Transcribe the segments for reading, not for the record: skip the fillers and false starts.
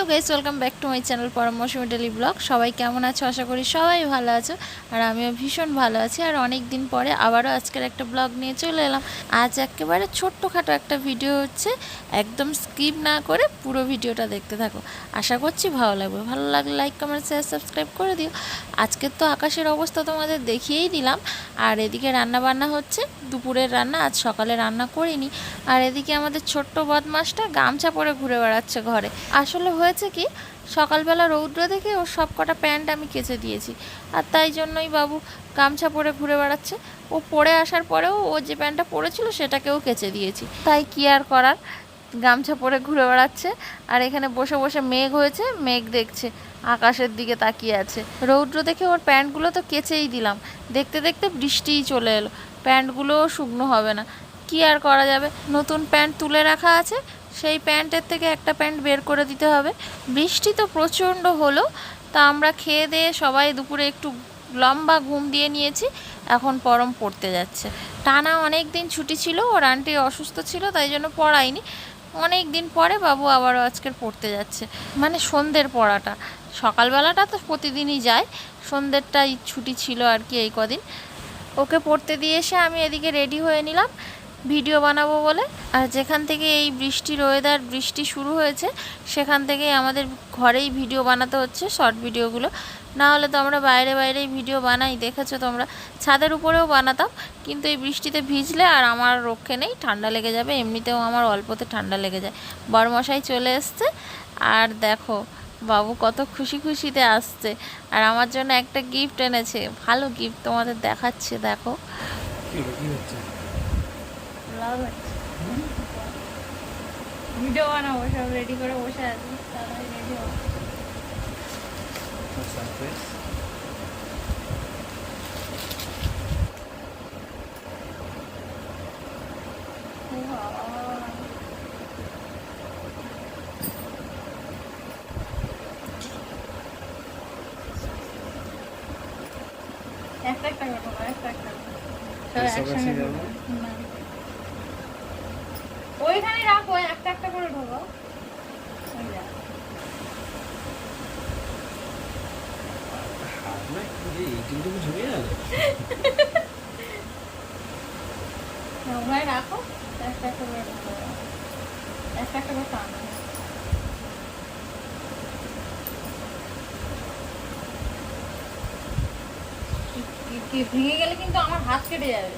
Hello guys, welcome back to my channel পরামর্শমী daily blog. সবাই কেমন আছো? আশা করি সবাই ভালো আছো, আর আমিও ভীষণ ভালো আছি। আর অনেক দিন পরে আবারও আজকের একটা ব্লগ নিয়ে চলে এলাম। আজ একেবারে ছোট্টখাটো একটা ভিডিও হচ্ছে, একদম স্কিপ না করে পুরো ভিডিওটা দেখতে থাকো। আশা করছি ভালো লাগবে। ভালো লাগলে লাইক, কমেন্ট, শেয়ার, সাবস্ক্রাইব করে দিও। আজকের তো আকাশের অবস্থা তোমাদের দেখিয়েই দিলাম। আর এদিকে রান্না বান্না হচ্ছে, দুপুরের রান্না, আজ সকালে রান্না করিনি। আর এদিকে আমাদের ছোট্ট বদমাসটা গামছা পরে ঘুরে বেড়াচ্ছে ঘরে। আসলে হয়েছে কি, সকালবেলা রৌদ্র দেখে ওর সব কটা প্যান্ট আমি কেচে দিয়েছি, আর তাই জন্যই বাবু গামছা পরে ঘুরে বেড়াচ্ছে। ও পরে আসার পরেও ও যে প্যান্টটা পরেছিল সেটাকেও কেচে দিয়েছি, তাই কি আর করার, গামছা পরে ঘুরে বেড়াচ্ছে। আর এখানে বসে বসে মেঘ হয়েছে, মেঘ দেখছে, আকাশের দিকে তাকিয়ে আছে। রৌদ্র দেখে ওর প্যান্টগুলো তো কেচেই দিলাম, দেখতে দেখতে বৃষ্টিই চলে এলো, প্যান্টগুলোও শুকনো হবে না। কি আর করা যাবে, নতুন প্যান্ট তুলে রাখা আছে, সেই প্যান্টের থেকে একটা প্যান্ট বের করে দিতে হবে। বৃষ্টি তো প্রচণ্ড হলো, তা আমরা খেয়ে দিয়ে সবাই দুপুরে একটু লম্বা ঘুম দিয়ে নিয়েছি। এখন পরম পড়তে যাচ্ছে। টানা অনেক দিন ছুটি ছিল, ওর আন্টি অসুস্থ ছিল, তাই জন্য পড়াইনি। অনেক দিন পরে বাবু আবারও আজকের পড়তে যাচ্ছে, মানে সন্ধ্যের পড়াটা। সকালবেলাটা তো প্রতিদিনই যায়, সন্ধ্যেরটাই ছুটি ছিল আর কি এই কদিন। ওকে পড়তে দিয়ে এসে আমি এদিকে রেডি হয়ে নিলাম ভিডিও বানাবো বলে। আর যেখান থেকে এই বৃষ্টির ওয়েদার, বৃষ্টি শুরু হয়েছে, সেখান থেকেই আমাদের ঘরেই ভিডিও বানাতে হচ্ছে, শর্ট ভিডিওগুলো। না হলে তো আমরা বাইরে বাইরেই ভিডিও বানাই, দেখেছো তোমরা। ছাদের উপরেও বানাতাম, কিন্তু এই বৃষ্টিতে ভিজলে আর আমার রক্ষে নেই, ঠান্ডা লেগে যাবে। এমনিতেও আমার অল্পতে ঠান্ডা লেগে যায়। বরমশাই চলে এসছে, আর দেখো বাবু কত খুশি খুশিতে আসছে। আর আমার জন্য একটা গিফট এনেছে, ভালো গিফট, তোমাদের দেখাচ্ছে, দেখো। ভিডিও বানাবো, সব রেডি করে বসে আছি, তাড়াতাড়ি রেডি হবো। একটা একটা করবো, একটা একটা ওইখানে রাখো, একটা একটা করে ঢোকো। ওখানে রাখো, একটা একটা করে ঢোকো, একটা একটা করে টানো। ভেঙে গেলে কিন্তু আমার হাত কেটে যাবে।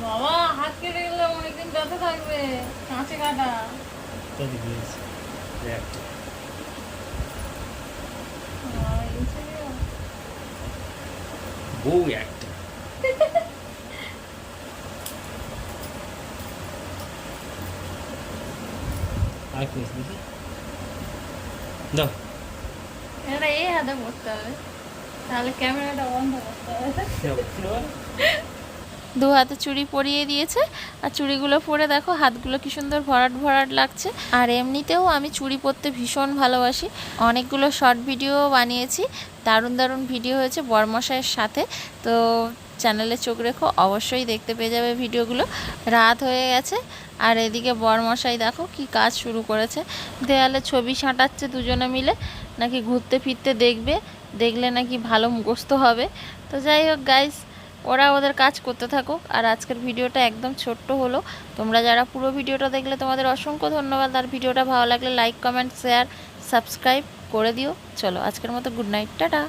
বাবা, হাত কেটে গেলে অনেকদিন ব্যথা থাকবে, কাঁচে কাটা। বউ একটা আর কি দেখি দাও, এটা এই হাতে পড়তে হবে, তাহলে ক্যামেরাটা বন্ধ করতে হবে। দু হাতে চুড়ি পরিয়ে দিয়েছে, আর চুড়িগুলো পরে দেখো হাতগুলো কি সুন্দর ভরাট ভরাট লাগছে। আর এমনিতেও আমি চুড়ি পরতে ভীষণ ভালোবাসি। অনেকগুলো শর্ট ভিডিও বানিয়েছি, দারুণ দারুণ ভিডিও হয়েছে বরমশাইয়ের সাথে। তো চ্যানেলে চোখ রেখো, অবশ্যই দেখতে পেয়ে যাবে ভিডিওগুলো। রাত হয়ে গেছে, আর এদিকে বরমশাই দেখো কি কাজ শুরু করেছে। দেয়ালে ছবি সাঁটাচ্ছে দুজনে মিলে, নাকি ঘুরতে ফিরতে দেখবে, দেখলে নাকি ভালো মুখস্থ হবে। তো যাই হোক গাইস, ওরা ওদের কাজ করতে থাকুক। আর আজকের ভিডিওটা একদম ছোট্ট হলো, তোমরা যারা পুরো ভিডিওটা দেখলে তোমাদের অসংখ্য ধন্যবাদ। আর ভিডিওটা ভালো লাগলে লাইক, কমেন্ট, শেয়ার, সাবস্ক্রাইব করে দিও। চলো আজকের মতো গুড নাইট, টাটা।